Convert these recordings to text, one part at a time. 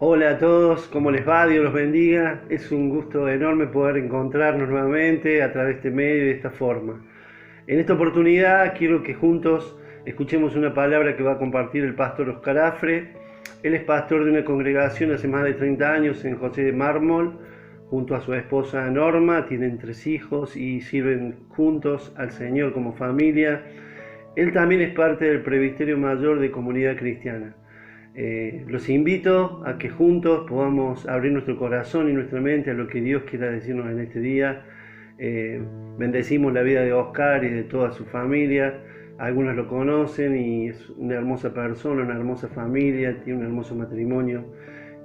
Hola a todos, ¿cómo les va? Dios los bendiga. Es un gusto enorme poder encontrarnos nuevamente a través de este medio y de esta forma. En esta oportunidad quiero que juntos escuchemos una palabra que va a compartir el pastor Oscar Afre. Él es pastor de una congregación hace más de 30 años en José de Mármol, junto a su esposa Norma. Tienen 3 hijos y sirven juntos al Señor como familia. Él también es parte del Presbiterio Mayor de Comunidad Cristiana. Los invito a que juntos podamos abrir nuestro corazón y nuestra mente a lo que Dios quiera decirnos en este día. Bendecimos la vida de Oscar y de toda su familia. Algunos lo conocen y es una hermosa persona, una hermosa familia, tiene un hermoso matrimonio.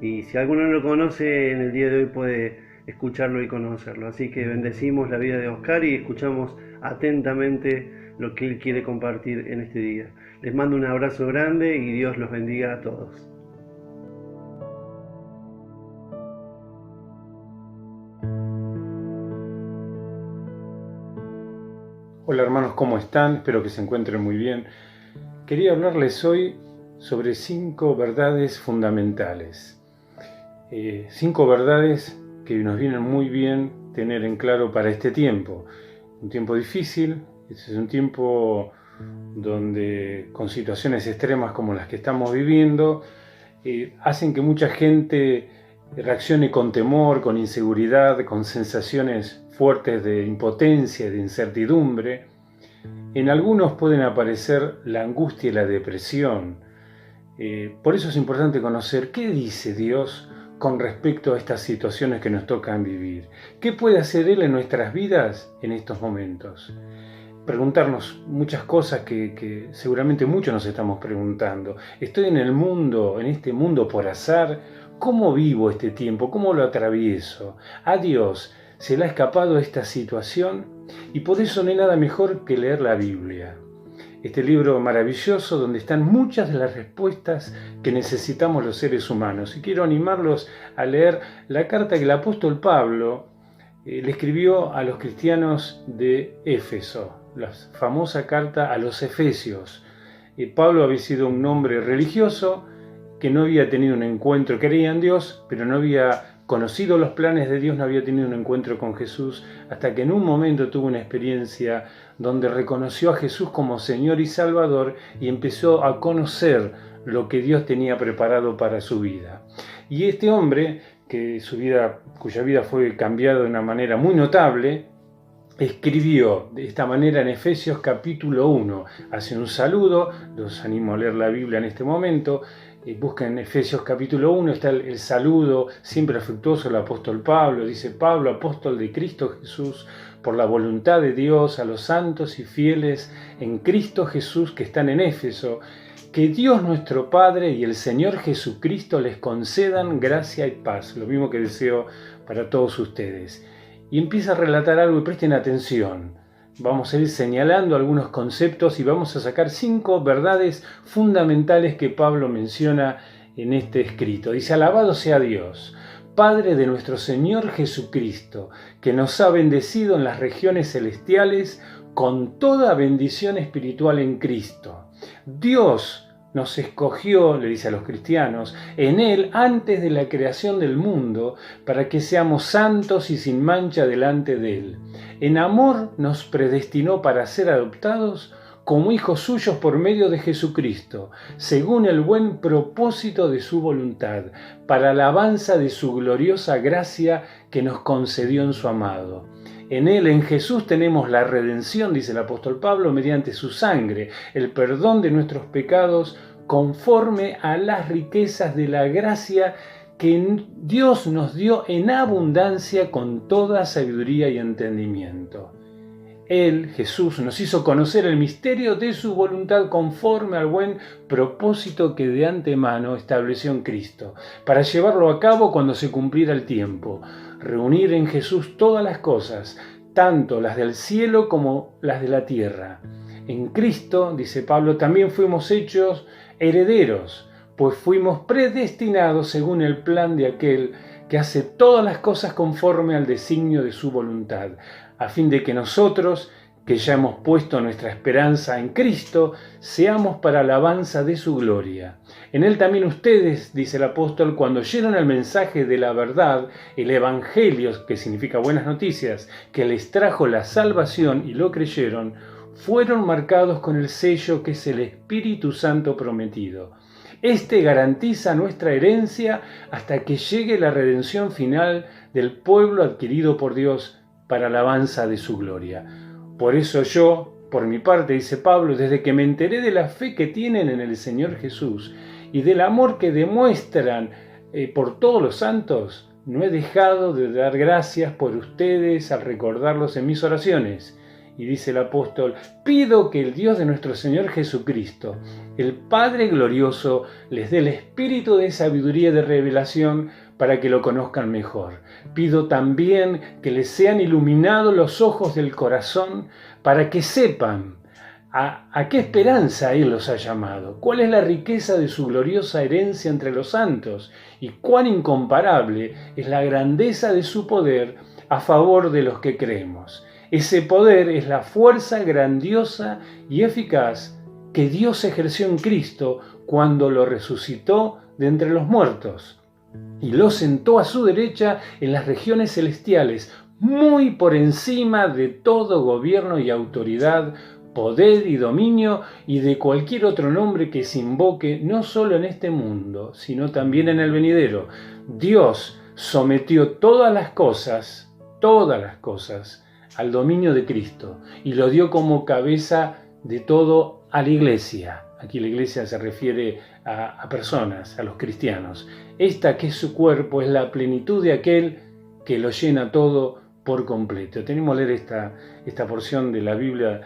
Y si alguno no lo conoce, en el día de hoy puede escucharlo y conocerlo. Así que bendecimos la vida de Oscar y escuchamos atentamente lo que él quiere compartir en este día. Les mando un abrazo grande y Dios los bendiga a todos. Hola hermanos, ¿cómo están? Espero que se encuentren muy bien. Quería hablarles hoy sobre 5 verdades fundamentales. 5 verdades que nos vienen muy bien tener en claro para este tiempo. Un tiempo difícil, es un tiempo donde con situaciones extremas como las que estamos viviendo, hacen que mucha gente reaccione con temor, con inseguridad, con sensaciones fuertes de impotencia, de incertidumbre. En algunos pueden aparecer la angustia y la depresión. Por eso es importante conocer qué dice Dios con respecto a estas situaciones que nos tocan vivir. ¿Qué puede hacer Él en nuestras vidas en estos momentos? Preguntarnos muchas cosas que seguramente muchos nos estamos preguntando. ¿Estoy en el mundo, en este mundo por azar? ¿Cómo vivo este tiempo? ¿Cómo lo atravieso? ¿A Dios se le ha escapado esta situación? Y por eso no hay nada mejor que leer la Biblia. Este libro maravilloso donde están muchas de las respuestas que necesitamos los seres humanos. Y quiero animarlos a leer la carta que el apóstol Pablo le escribió a los cristianos de Éfeso, la famosa carta a los Efesios. Pablo había sido un hombre religioso que no había tenido un encuentro, creía en Dios, pero no había conocido los planes de Dios, no había tenido un encuentro con Jesús, hasta que en un momento tuvo una experiencia donde reconoció a Jesús como Señor y Salvador y empezó a conocer lo que Dios tenía preparado para su vida. Y este hombre, cuya vida fue cambiada de una manera muy notable, escribió de esta manera en Efesios capítulo 1. Hace un saludo, los animo a leer la Biblia en este momento. Busquen Efesios capítulo 1, está el saludo siempre afectuoso del apóstol Pablo. Dice: Pablo, apóstol de Cristo Jesús, por la voluntad de Dios, a los santos y fieles en Cristo Jesús que están en Éfeso, que Dios nuestro Padre y el Señor Jesucristo les concedan gracia y paz. Lo mismo que deseo para todos ustedes. Y empieza a relatar algo y presten atención. Vamos a ir señalando algunos conceptos y vamos a sacar 5 verdades fundamentales que Pablo menciona en este escrito. Dice: alabado sea Dios, Padre de nuestro Señor Jesucristo, que nos ha bendecido en las regiones celestiales con toda bendición espiritual en Cristo. Dios nos escogió, le dice a los cristianos, en Él antes de la creación del mundo, para que seamos santos y sin mancha delante de Él. En amor nos predestinó para ser adoptados como hijos suyos por medio de Jesucristo, según el buen propósito de su voluntad, para alabanza de su gloriosa gracia que nos concedió en su amado. En Él, en Jesús, tenemos la redención, dice el apóstol Pablo, mediante su sangre, el perdón de nuestros pecados, conforme a las riquezas de la gracia que Dios nos dio en abundancia con toda sabiduría y entendimiento. Él, Jesús, nos hizo conocer el misterio de su voluntad conforme al buen propósito que de antemano estableció en Cristo, para llevarlo a cabo cuando se cumpliera el tiempo, reunir en Jesús todas las cosas, tanto las del cielo como las de la tierra. En Cristo, dice Pablo, también fuimos hechos herederos, pues fuimos predestinados según el plan de aquel que hace todas las cosas conforme al designio de su voluntad, a fin de que nosotros, que ya hemos puesto nuestra esperanza en Cristo, seamos para alabanza de su gloria. En Él también ustedes, dice el apóstol, cuando oyeron el mensaje de la verdad, el Evangelio, que significa buenas noticias, que les trajo la salvación y lo creyeron, fueron marcados con el sello que es el Espíritu Santo prometido. Este garantiza nuestra herencia hasta que llegue la redención final del pueblo adquirido por Dios para alabanza de su gloria. Por eso yo, por mi parte, dice Pablo, desde que me enteré de la fe que tienen en el Señor Jesús y del amor que demuestran por todos los santos, no he dejado de dar gracias por ustedes al recordarlos en mis oraciones. Y dice el apóstol, pido que el Dios de nuestro Señor Jesucristo, el Padre glorioso, les dé el espíritu de sabiduría y de revelación para que lo conozcan mejor. Pido también que les sean iluminados los ojos del corazón para que sepan a qué esperanza Él los ha llamado, cuál es la riqueza de su gloriosa herencia entre los santos y cuán incomparable es la grandeza de su poder a favor de los que creemos. Ese poder es la fuerza grandiosa y eficaz que Dios ejerció en Cristo cuando lo resucitó de entre los muertos y lo sentó a su derecha en las regiones celestiales, muy por encima de todo gobierno y autoridad, poder y dominio y de cualquier otro nombre que se invoque no solo en este mundo, sino también en el venidero. Dios sometió todas las cosas, al dominio de Cristo y lo dio como cabeza de todo a la iglesia. Aquí la iglesia se refiere a personas, a los cristianos. Esta que es su cuerpo es la plenitud de aquel que lo llena todo por completo. Tenemos que leer esta porción de la Biblia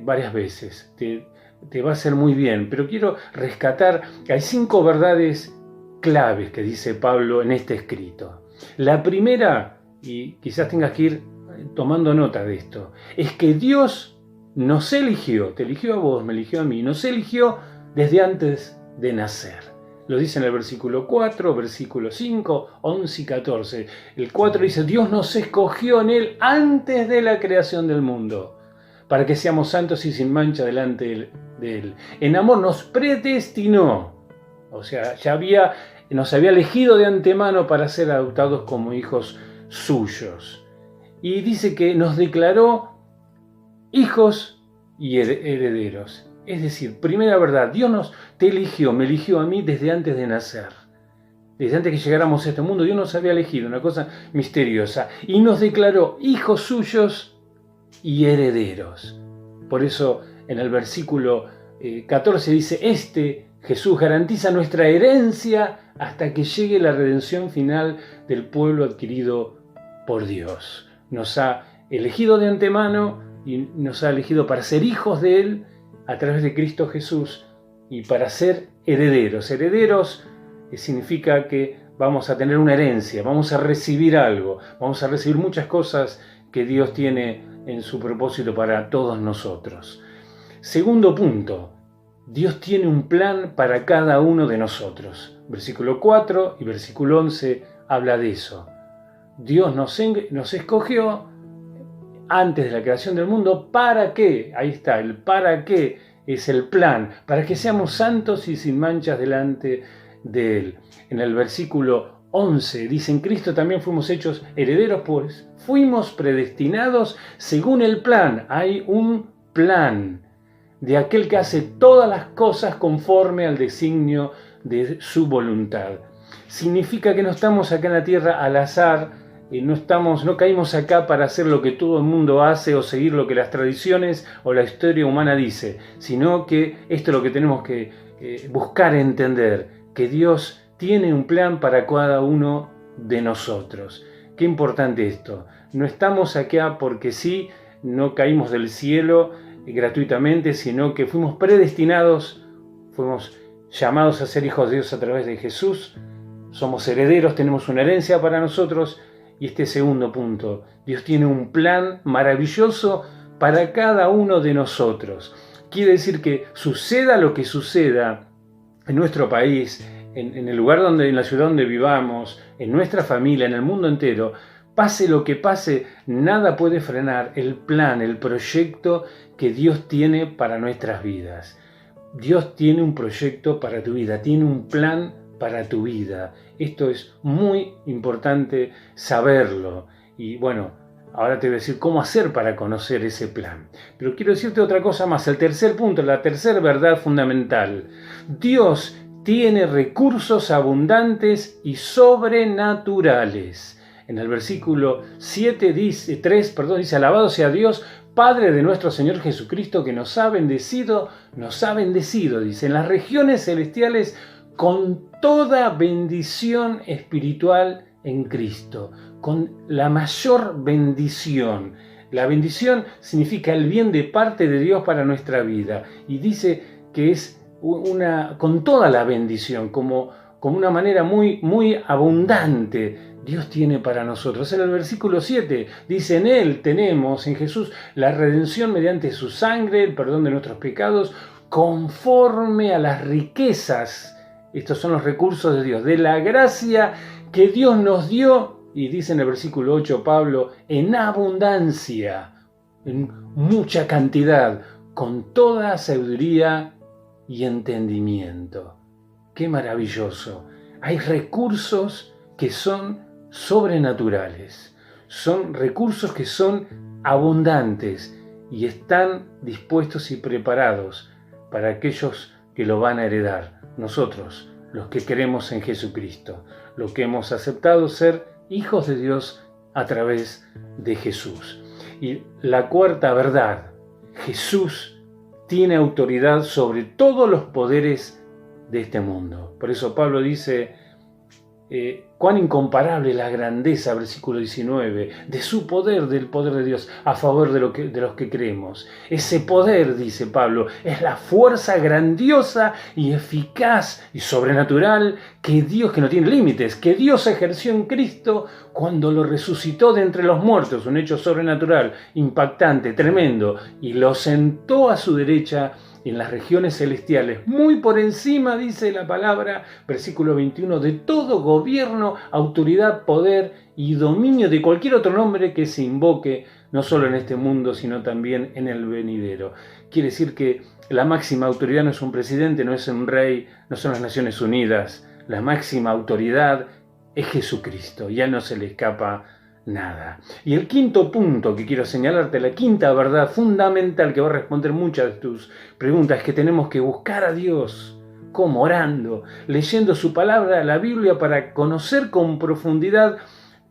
varias veces. Te va a hacer muy bien, pero quiero rescatar, hay 5 verdades claves que dice Pablo en este escrito. La primera, y quizás tengas que ir tomando nota de esto, es que Dios nos eligió, te eligió a vos, me eligió a mí, nos eligió desde antes de nacer. Lo dice en el versículo 4, versículo 5, 11 y 14. El 4 dice, Dios nos escogió en Él antes de la creación del mundo, para que seamos santos y sin mancha delante de Él. En amor nos predestinó, o sea, nos había elegido de antemano para ser adoptados como hijos suyos. Y dice que nos declaró hijos y herederos. Es decir, primera verdad, Dios te eligió, me eligió a mí desde antes de nacer. Desde antes que llegáramos a este mundo, Dios nos había elegido, una cosa misteriosa. Y nos declaró hijos suyos y herederos. Por eso en el versículo 14 dice, Jesús garantiza nuestra herencia hasta que llegue la redención final del pueblo adquirido por Dios. Nos ha elegido de antemano y nos ha elegido para ser hijos de Él a través de Cristo Jesús y para ser herederos. Herederos significa que vamos a tener una herencia, vamos a recibir algo, vamos a recibir muchas cosas que Dios tiene en su propósito para todos nosotros. Segundo punto, Dios tiene un plan para cada uno de nosotros. Versículo 4 y versículo 11 habla de eso. Dios nos escogió antes de la creación del mundo, ¿para qué? Ahí está, el para qué es el plan, para que seamos santos y sin manchas delante de Él. En el versículo 11 dice, en Cristo también fuimos hechos herederos, pues fuimos predestinados según el plan. Hay un plan de aquel que hace todas las cosas conforme al designio de su voluntad. Significa que no estamos acá en la tierra al azar, no caímos acá para hacer lo que todo el mundo hace o seguir lo que las tradiciones o la historia humana dice, sino que esto es lo que tenemos que buscar entender, que Dios tiene un plan para cada uno de nosotros. Qué importante esto. No estamos acá porque sí, no caímos del cielo gratuitamente, sino que fuimos predestinados, fuimos llamados a ser hijos de Dios a través de Jesús, somos herederos, tenemos una herencia para nosotros. Y este segundo punto, Dios tiene un plan maravilloso para cada uno de nosotros. Quiere decir que suceda lo que suceda en nuestro país, en el lugar en la ciudad donde vivamos, en nuestra familia, en el mundo entero, Pase lo que pase, nada puede frenar el plan, el proyecto que Dios tiene para nuestras vidas. Dios tiene un proyecto para tu vida, tiene un plan para tu vida. Esto es muy importante saberlo. Y bueno, ahora te voy a decir cómo hacer para conocer ese plan. Pero quiero decirte otra cosa más. El tercer punto, la tercera verdad fundamental. Dios tiene recursos abundantes y sobrenaturales. En el versículo 3 dice, alabado sea Dios, Padre de nuestro Señor Jesucristo, que nos ha bendecido, dice, en las regiones celestiales con toda bendición espiritual en Cristo, con la mayor bendición. La bendición significa el bien de parte de Dios para nuestra vida, y dice que es con toda la bendición, como una manera muy, muy abundante. Dios tiene para nosotros. En el versículo 7 dice, en Él tenemos, en Jesús, la redención mediante su sangre, el perdón de nuestros pecados, conforme a las riquezas, estos son los recursos de Dios, de la gracia que Dios nos dio, y dice en el versículo 8 Pablo, en abundancia, en mucha cantidad, con toda sabiduría y entendimiento. ¡Qué maravilloso! Hay recursos que son sobrenaturales, son recursos que son abundantes y están dispuestos y preparados para aquellos que lo van a heredar. Nosotros, los que creemos en Jesucristo, los que hemos aceptado ser hijos de Dios a través de Jesús. Y la cuarta verdad, Jesús tiene autoridad sobre todos los poderes de este mundo. Por eso Pablo dice, cuán incomparable la grandeza, versículo 19, de su poder, del poder de Dios, a favor de los que creemos. Ese poder, dice Pablo, es la fuerza grandiosa y eficaz y sobrenatural que no tiene límites, que Dios ejerció en Cristo cuando lo resucitó de entre los muertos, un hecho sobrenatural, impactante, tremendo, y lo sentó a su derecha en las regiones celestiales, muy por encima, dice la palabra, versículo 21, de todo gobierno, autoridad, poder y dominio de cualquier otro nombre que se invoque, no solo en este mundo, sino también en el venidero. Quiere decir que la máxima autoridad no es un presidente, no es un rey, no son las Naciones Unidas. La máxima autoridad es Jesucristo, y a él no se le escapa nada. Y el quinto punto que quiero señalarte, la quinta verdad fundamental que va a responder muchas de tus preguntas, es que tenemos que buscar a Dios. ¿Cómo? Orando, leyendo su palabra, la Biblia, para conocer con profundidad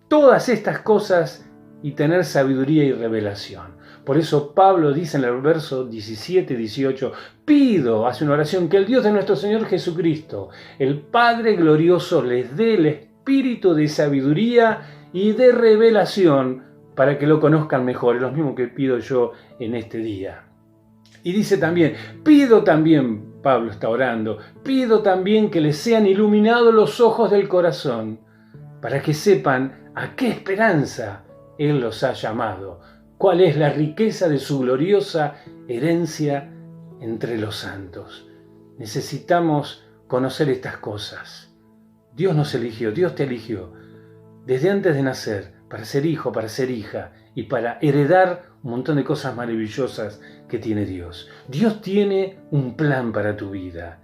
todas estas cosas y tener sabiduría y revelación. Por eso Pablo dice en el verso 17-18, pido, hace una oración, que el Dios de nuestro Señor Jesucristo, el Padre glorioso, les dé el espíritu de sabiduría y de revelación para que lo conozcan mejor. Es lo mismo que pido yo en este día. Y dice también, Pablo está orando, pido también que les sean iluminados los ojos del corazón, para que sepan a qué esperanza Él los ha llamado, cuál es la riqueza de su gloriosa herencia entre los santos. Necesitamos conocer estas cosas. Dios nos eligió, Dios te eligió desde antes de nacer, para ser hijo, para ser hija y para heredar un montón de cosas maravillosas que tiene Dios. Dios tiene un plan para tu vida.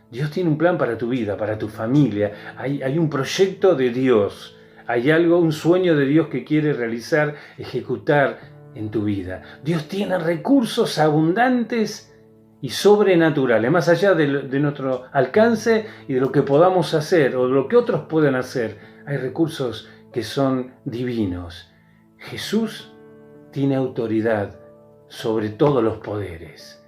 Dios tiene un plan para tu vida, para tu familia. Hay un proyecto de Dios. Hay un sueño de Dios que quiere realizar, ejecutar en tu vida. Dios tiene recursos abundantes y sobrenaturales, más allá de nuestro alcance y de lo que podamos hacer o de lo que otros pueden hacer. Hay recursos que son divinos. Jesús tiene autoridad sobre todos los poderes.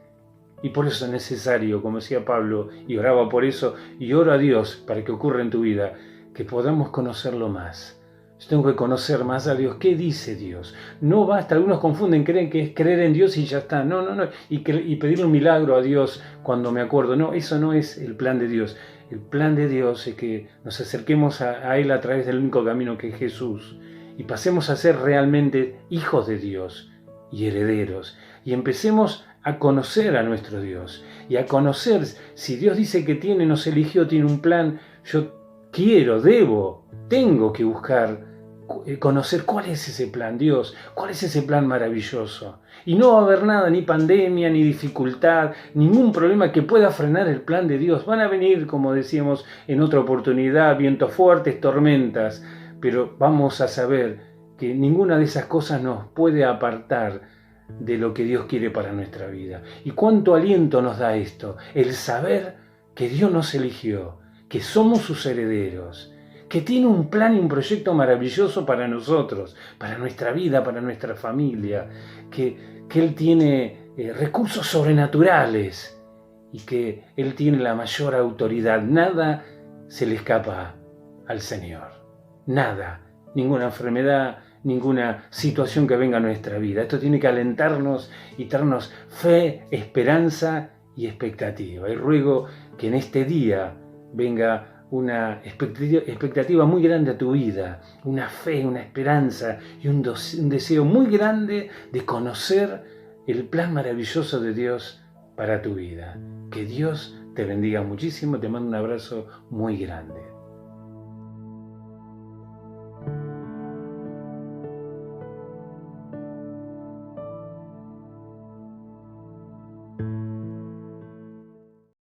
Y por eso es necesario, como decía Pablo, y oraba por eso, y oro a Dios para que ocurra en tu vida, que podamos conocerlo más. Yo tengo que conocer más a Dios. ¿Qué dice Dios? No basta, algunos confunden, creen que es creer en Dios y ya está. No. Y pedirle un milagro a Dios cuando me acuerdo. No, eso no es el plan de Dios. El plan de Dios es que nos acerquemos a Él a través del único camino que es Jesús y pasemos a ser realmente hijos de Dios y herederos y empecemos a conocer a nuestro Dios y a conocer, si Dios dice que nos eligió, tiene un plan, yo tengo que buscar conocer cuál es ese plan, Dios, cuál es ese plan maravilloso. Y no va a haber nada, ni pandemia, ni dificultad, ningún problema que pueda frenar el plan de Dios. Van a venir, como decíamos en otra oportunidad, vientos fuertes, tormentas, pero vamos a saber que ninguna de esas cosas nos puede apartar de lo que Dios quiere para nuestra vida. Y cuánto aliento nos da esto, el saber que Dios nos eligió, que somos sus herederos, que tiene un plan y un proyecto maravilloso para nosotros, para nuestra vida, para nuestra familia, que Él tiene recursos sobrenaturales y que Él tiene la mayor autoridad. Nada se le escapa al Señor. Nada, ninguna enfermedad, ninguna situación que venga a nuestra vida. Esto tiene que alentarnos y darnos fe, esperanza y expectativa. Y ruego que en este día venga una expectativa muy grande a tu vida, una fe, una esperanza y un deseo muy grande de conocer el plan maravilloso de Dios para tu vida. Que Dios te bendiga muchísimo, te mando un abrazo muy grande.